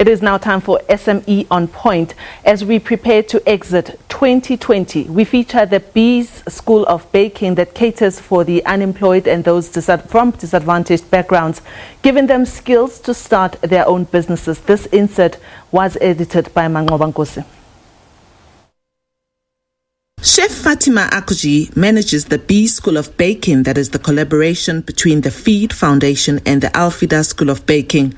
It is now time for SME on Point. As we prepare to exit 2020, we feature the Bees School of Baking that caters for the unemployed and those from disadvantaged backgrounds, giving them skills to start their own businesses. This insert was edited by Manqoba Nkosi. Chef Fatima Akuji manages the Bees School of Baking, that is the collaboration between the Feed Foundation and the Alfida School of Baking.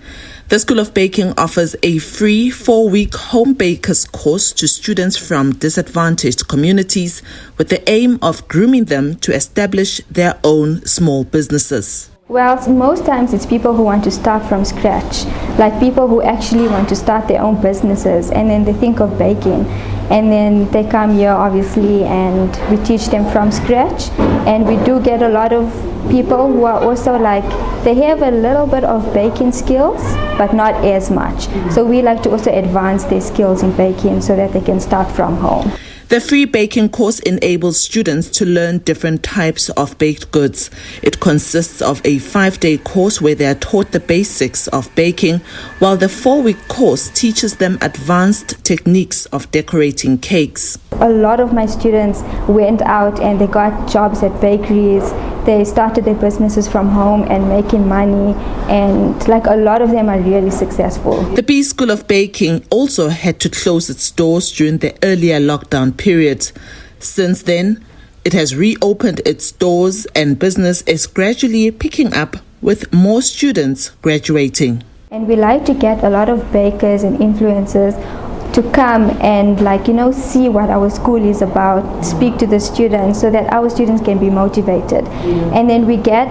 The School of Baking offers a free 4-week home bakers course to students from disadvantaged communities with the aim of grooming them to establish their own small businesses. Well, most times it's people who want to start from scratch, like people who actually want to start their own businesses, and then they think of baking. And then they come here, obviously, and we teach them from scratch. And we do get a lot of people who are also like, they have a little bit of baking skills, but not as much. So we like to also advance their skills in baking so that they can start from home. The free baking course enables students to learn different types of baked goods. It consists of a 5-day course where they are taught the basics of baking, while the 4-week course teaches them advanced techniques of decorating cakes. A lot of my students went out and they got jobs at bakeries. They started their businesses from home and making money, and like a lot of them are really successful. The Bee School of Baking also had to close its doors during the earlier lockdown period. Since then, it has reopened its doors and business is gradually picking up with more students graduating. And we like to get a lot of bakers and influencers to come and see what our school is about, speak to the students so that our students can be motivated. And then we get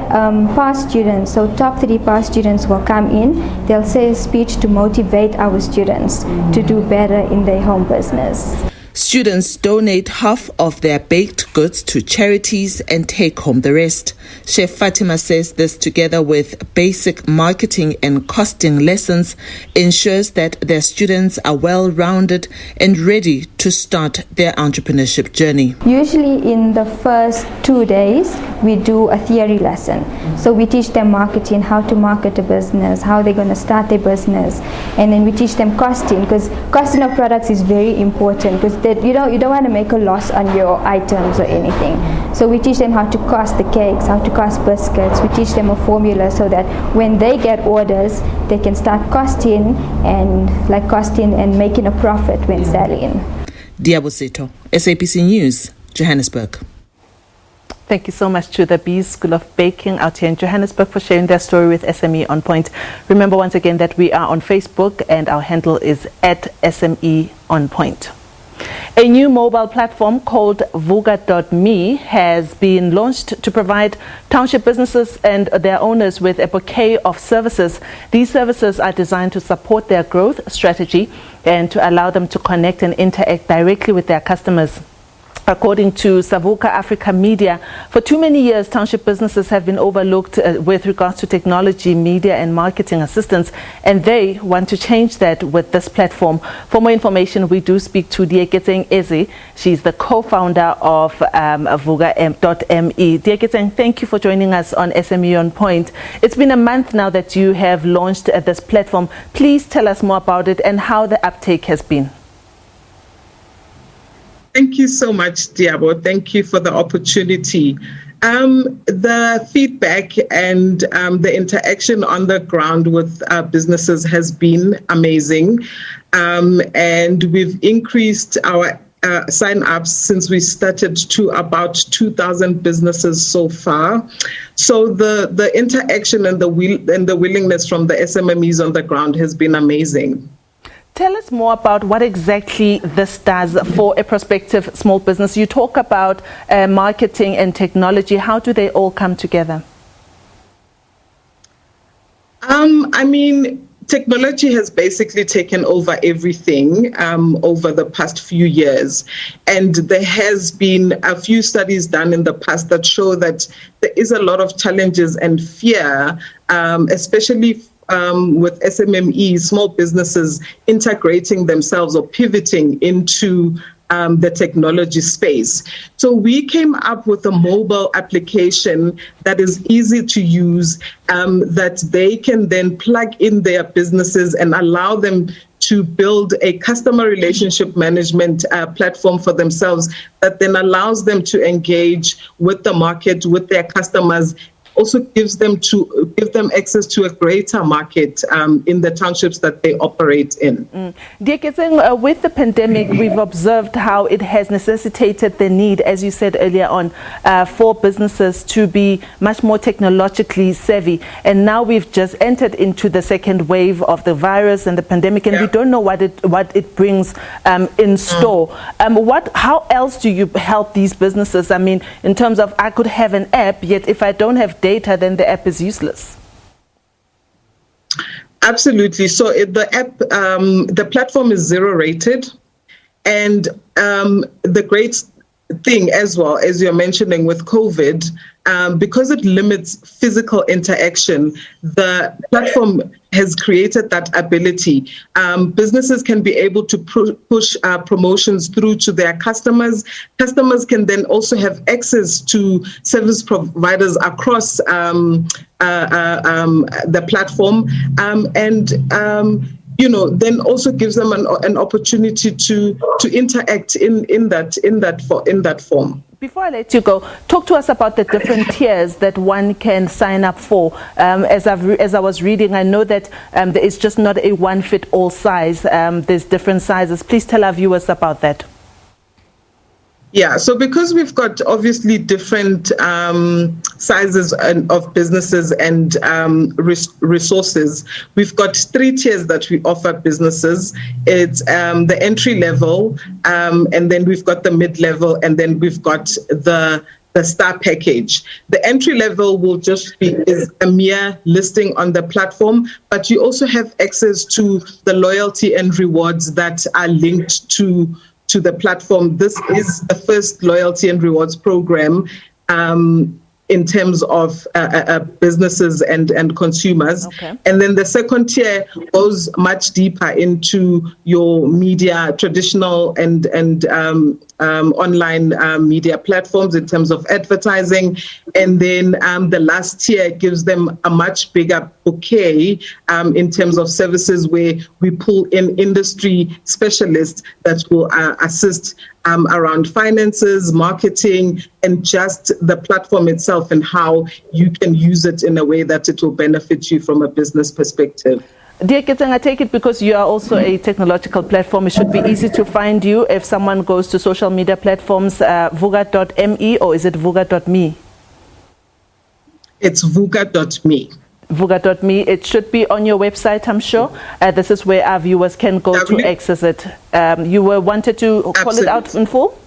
past students, so top 3 past students will come in, they'll say a speech to motivate our students to do better in their home business. Students donate half of their baked goods to charities and take home the rest. Chef Fatima says this, together with basic marketing and costing lessons, ensures that their students are well-rounded and ready to start their entrepreneurship journey. Usually in the first 2 days, we do a theory lesson. So we teach them marketing, how to market a business, how they're going to start their business. And then we teach them costing, because costing of products is very important, because you don't want to make a loss on your items or anything. So we teach them how to cost the cakes, how to cost biscuits. We teach them a formula so that when they get orders, they can start costing and making a profit when selling. Diabo Seto, SABC News, Johannesburg. Thank you so much to the Bees School of Baking out here in Johannesburg for sharing their story with SME on Point. Remember once again that we are on Facebook and our handle is @SME on Point. A new mobile platform called vuga.me has been launched to provide township businesses and their owners with a bouquet of services. These services are designed to support their growth strategy and to allow them to connect and interact directly with their customers. According to Savuka Africa Media, for too many years, township businesses have been overlooked with regards to technology, media and marketing assistance, and they want to change that with this platform. For more information, we do speak to Dieketseng Eze. She's the co-founder of vuga.me. Dieketseng, thank you for joining us on SME on Point. It's been a month now that you have launched this platform. Please tell us more about it and how the uptake has been. Thank you so much, Diabo. Thank you for the opportunity. The feedback and the interaction on the ground with businesses has been amazing. And we've increased our sign-ups since we started to about 2,000 businesses so far. So the interaction and the willingness from the SMMEs on the ground has been amazing. Tell us more about what exactly this does for a prospective small business. You talk about marketing and technology. How do they all come together? Technology has basically taken over everything over the past few years. And there has been a few studies done in the past that show that there is a lot of challenges and fear, especially with SMMEs, small businesses integrating themselves or pivoting into the technology space. So we came up with a mobile application that is easy to use, that they can then plug in their businesses and allow them to build a customer relationship management platform for themselves that then allows them to engage with the market, with their customers, also give them access to a greater market in the townships that they operate in. With the pandemic, we've observed how it has necessitated the need, as you said earlier on, for businesses to be much more technologically savvy. And now we've just entered into the second wave of the virus and the pandemic, and we don't know what it brings in store. How else do you help these businesses? I mean, in terms of, I could have an app, yet if I don't have data, then the app is useless. Absolutely. So the app, the platform is 0 rated, and the great thing as well, as you're mentioning with COVID, because it limits physical interaction, the platform has created that ability. Businesses can be able to push promotions through to their customers. Customers can then also have access to service providers across the platform, then also gives them an opportunity to interact in that form. Before I let you go, talk to us about the different tiers that one can sign up for. As I was reading, I know that it's just not a one-fit-all size. There's different sizes. Please tell our viewers about that. Yeah, so because we've got obviously different sizes of businesses and resources, we've got 3 tiers that we offer businesses. It's the entry level, and then we've got the mid-level, and then we've got the star package. The entry level will just be a mere listing on the platform, but you also have access to the loyalty and rewards that are linked to the platform. This is the first loyalty and rewards program in terms of businesses and consumers. Okay. And then the second tier goes much deeper into your media, traditional and online media platforms in terms of advertising. And then the last tier gives them a much bigger bouquet in terms of services, where we pull in industry specialists that will assist around finances, marketing, and just the platform itself and how you can use it in a way that it will benefit you from a business perspective. Dear Ketseng, I take it because you are also a technological platform, it should be easy to find you if someone goes to social media platforms, vuga.me, or is it vuga.me? It's vuga.me. Vuga.me. It should be on your website, I'm sure. This is where our viewers can go to access it. You wanted to call it out in full?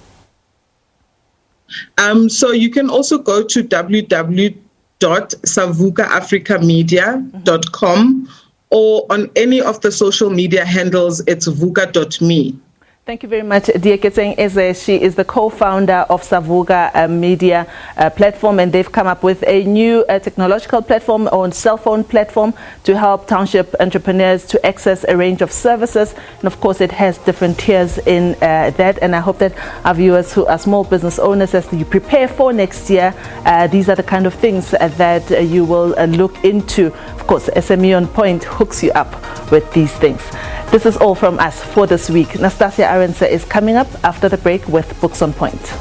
So you can also go to www.savugaafricamedia.com, or on any of the social media handles, it's vuga.me. Thank you very much, Dear Ketseng Eze. She is the co-founder of Savuga Media platform, and they've come up with a new technological platform or cell phone platform to help township entrepreneurs to access a range of services. And of course, it has different tiers in that. And I hope that our viewers who are small business owners, as you prepare for next year, these are the kind of things that you will look into. Of course, SME on Point hooks you up with these things. This is all from us for this week. Nastasia Arendse is coming up after the break with Books on Point.